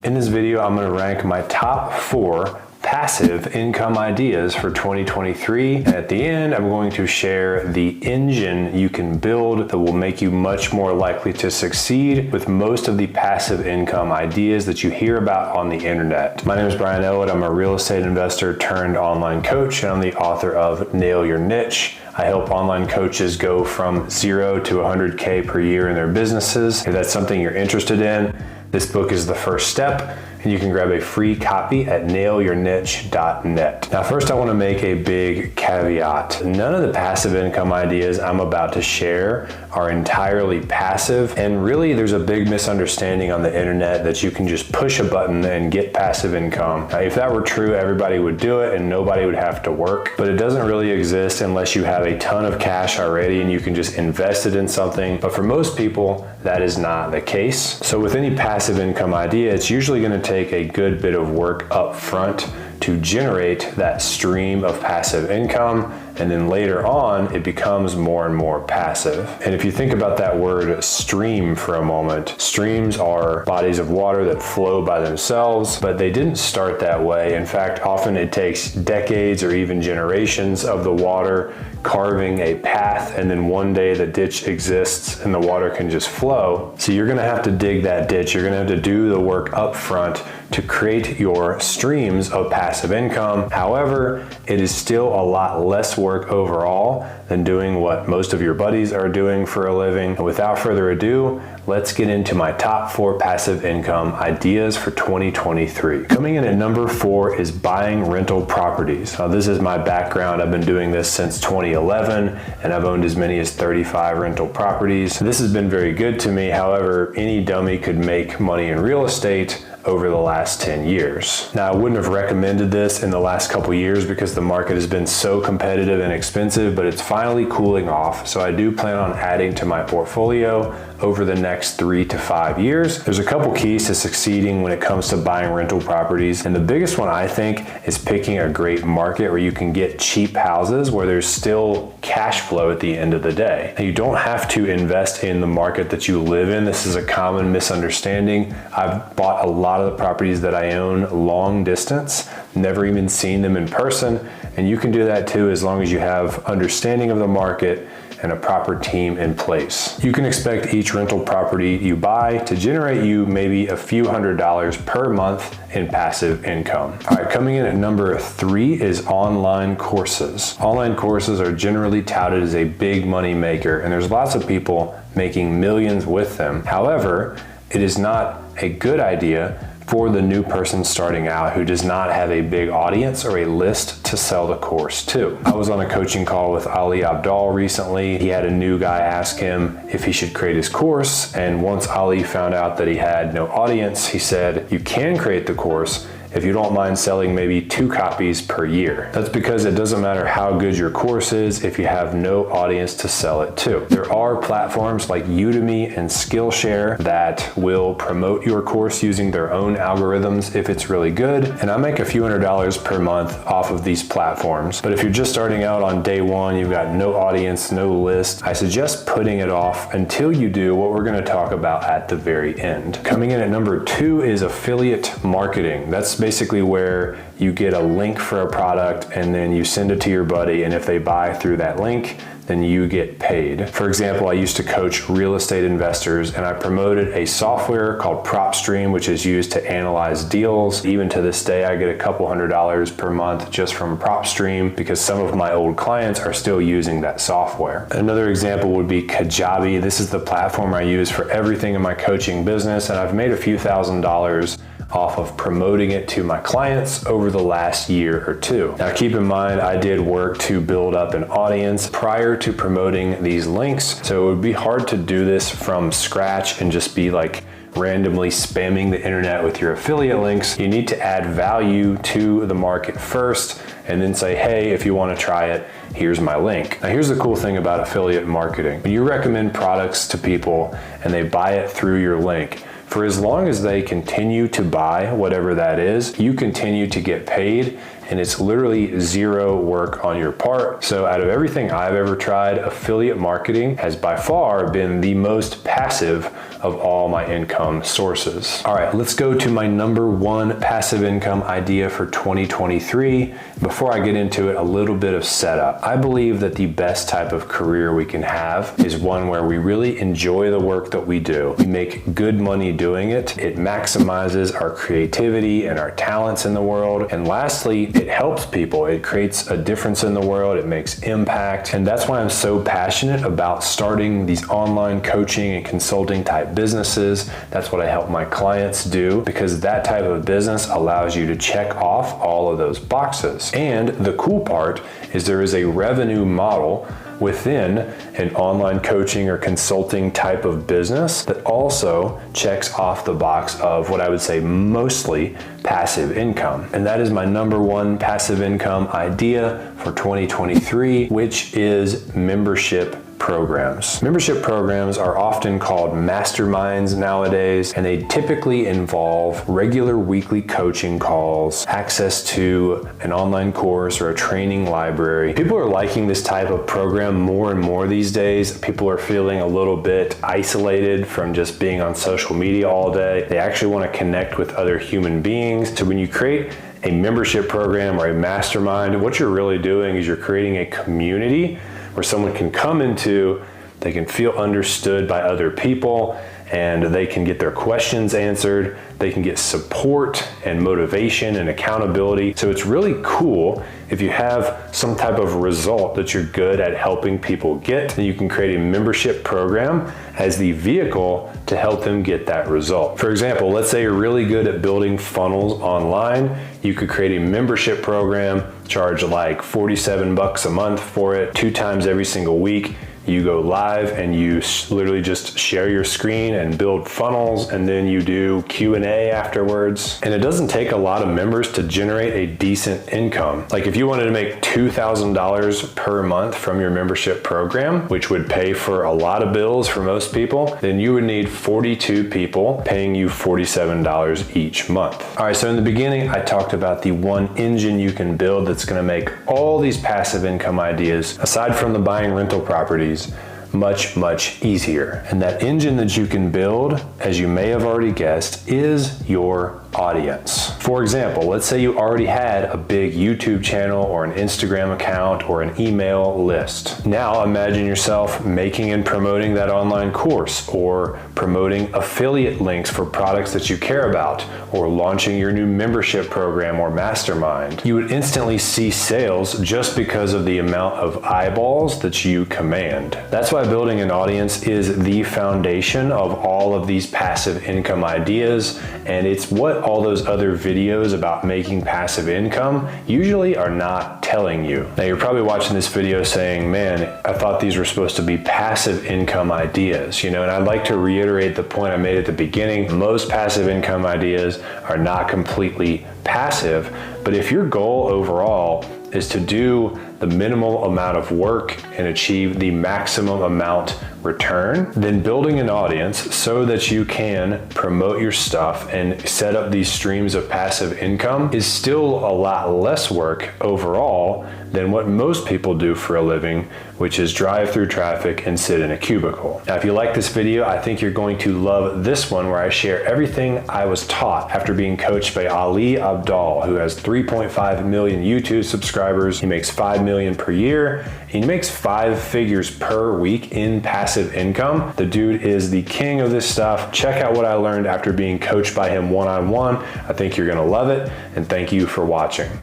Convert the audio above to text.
In this video, I'm going to rank my top 4 passive income ideas for 2023. And at the end, I'm going to share the engine you can build that will make you much more likely to succeed with most of the passive income ideas that you hear about on the internet. My name is Brian Elwood. I'm a real estate investor turned online coach, and I'm the author of Nail Your Niche. I help online coaches go from 0 to 100K per year in their businesses. If that's something you're interested in, this book is the first step, and you can grab a free copy at nailyourniche.net. Now, first I want to make a big caveat. None of the passive income ideas I'm about to share are entirely passive, and really there's a big misunderstanding on the internet that you can just push a button and get passive income. Now, if that were true, everybody would do it and nobody would have to work, but it doesn't really exist unless you have a ton of cash already and you can just invest it in something. But for most people, that is not the case. So with any passive income idea, it's usually going to take a good bit of work up front to generate that stream of passive income, and then later on it becomes more and more passive. And if you think about that word stream for a moment, streams are bodies of water that flow by themselves, but they didn't start that way. In fact, often it takes decades or even generations of the water carving a path, and then one day the ditch exists and the water can just flow. So you're gonna have to dig that ditch. You're gonna have to do the work up front to create your streams of passive income. However, it is still a lot less work overall than doing what most of your buddies are doing for a living. And without further ado, let's get into my top 4 passive income ideas for 2023. Coming in at number 4 is buying rental properties. Now, this is my background. I've been doing this since 2011, and I've owned as many as 35 rental properties. This has been very good to me. However, any dummy could make money in real estate over the last 10 years. Now, I wouldn't have recommended this in the last couple years because the market has been so competitive and expensive, but it's finally cooling off. So I do plan on adding to my portfolio over the next 3 to 5 years. There's a couple keys to succeeding when it comes to buying rental properties. And the biggest one, I think, is picking a great market where you can get cheap houses where there's still cash flow at the end of the day. Now, you don't have to invest in the market that you live in. This is a common misunderstanding. I've bought a lot of the properties that I own long distance, never even seen them in person. And you can do that too, as long as you have understanding of the market and a proper team in place. You can expect each rental property you buy to generate you maybe a few $100s per month in passive income. All right, coming in at number 3 is online courses. Online courses are generally touted as a big money maker, and there's lots of people making millions with them. However, it is not a good idea for the new person starting out who does not have a big audience or a list to sell the course to. I was on a coaching call with Ali Abdal recently. He had a new guy ask him if he should create his course, and once Ali found out that he had no audience, he said, "You can create the course if you don't mind selling maybe 2 copies per year." That's because it doesn't matter how good your course is if you have no audience to sell it to. There are platforms like Udemy and Skillshare that will promote your course using their own algorithms if it's really good, and I make a few $100s per month off of these platforms. But if you're just starting out on day 1, you've got no audience, no list, I suggest putting it off until you do what we're going to talk about at the very end. Coming in at number 2 is affiliate marketing. That's basically where you get a link for a product and then you send it to your buddy, and if they buy through that link, then you get paid. For example, I used to coach real estate investors, and I promoted a software called PropStream, which is used to analyze deals. Even to this day, I get a couple $100s per month just from PropStream because some of my old clients are still using that software. Another example would be Kajabi. This is the platform I use for everything in my coaching business, and I've made a few $1,000s off of promoting it to my clients over the last year or 2. Now, keep in mind, I did work to build up an audience prior to promoting these links, so it would be hard to do this from scratch and just be like randomly spamming the internet with your affiliate links. You need to add value to the market first and then say, hey, if you want to try it, here's my link. Now, here's the cool thing about affiliate marketing. When you recommend products to people and they buy it through your link, for as long as they continue to buy whatever that is, you continue to get paid, and it's literally zero work on your part. So out of everything I've ever tried, affiliate marketing has by far been the most passive of all my income sources. All right, let's go to my number one passive income idea for 2023. Before I get into it, a little bit of setup. I believe that the best type of career we can have is one where we really enjoy the work that we do. We make good money doing it. It maximizes our creativity and our talents in the world. And lastly, it helps people. It creates a difference in the world. It makes impact. And that's why I'm so passionate about starting these online coaching and consulting type businesses. That's what I help my clients do, because that type of business allows you to check off all of those boxes. And the cool part is there is a revenue model within an online coaching or consulting type of business that also checks off the box of what I would say mostly passive income. And that is my number one passive income idea for 2023, which is membership programs. Membership programs are often called masterminds nowadays, and they typically involve regular weekly coaching calls, access to an online course or a training library. People are liking this type of program more and more these days. People are feeling a little bit isolated from just being on social media all day. They actually want to connect with other human beings. So when you create a membership program or a mastermind, what you're really doing is you're creating a community where someone can come into, they can feel understood by other people, and they can get their questions answered. They can get support and motivation and accountability. So it's really cool if you have some type of result that you're good at helping people get, then you can create a membership program as the vehicle to help them get that result. For example, let's say you're really good at building funnels online. You could create a membership program, charge like $47 a month for it, 2 times every single week. You go live and you literally just share your screen and build funnels, and then you do Q&A afterwards. And it doesn't take a lot of members to generate a decent income. Like if you wanted to make $2,000 per month from your membership program, which would pay for a lot of bills for most people, then you would need 42 people paying you $47 each month. All right, so in the beginning, I talked about the one engine you can build that's gonna make all these passive income ideas, aside from the buying rental properties, much easier. And that engine that you can build, as you may have already guessed, is your audience. For example, let's say you already had a big YouTube channel or an Instagram account or an email list. Now imagine yourself making and promoting that online course, or promoting affiliate links for products that you care about, or launching your new membership program or mastermind. You would instantly see sales just because of the amount of eyeballs that you command. That's why building an audience is the foundation of all of these passive income ideas, and it's what all those other videos about making passive income usually are not telling you. Now you're probably watching this video saying, man, I thought these were supposed to be passive income ideas, and I'd like to reiterate the point I made at the beginning. Most passive income ideas are not completely passive, but if your goal overall is to do the minimal amount of work and achieve the maximum amount return, then building an audience so that you can promote your stuff and set up these streams of passive income is still a lot less work overall than what most people do for a living, which is drive through traffic and sit in a cubicle. Now, if you like this video, I think you're going to love this one, where I share everything I was taught after being coached by Ali Abdal, who has 3.5 million YouTube subscribers. He makes $5 million per year. He makes 5 figures per week in passive income. The dude is the king of this stuff. Check out what I learned after being coached by him one-on-one. I think you're gonna love it, and thank you for watching.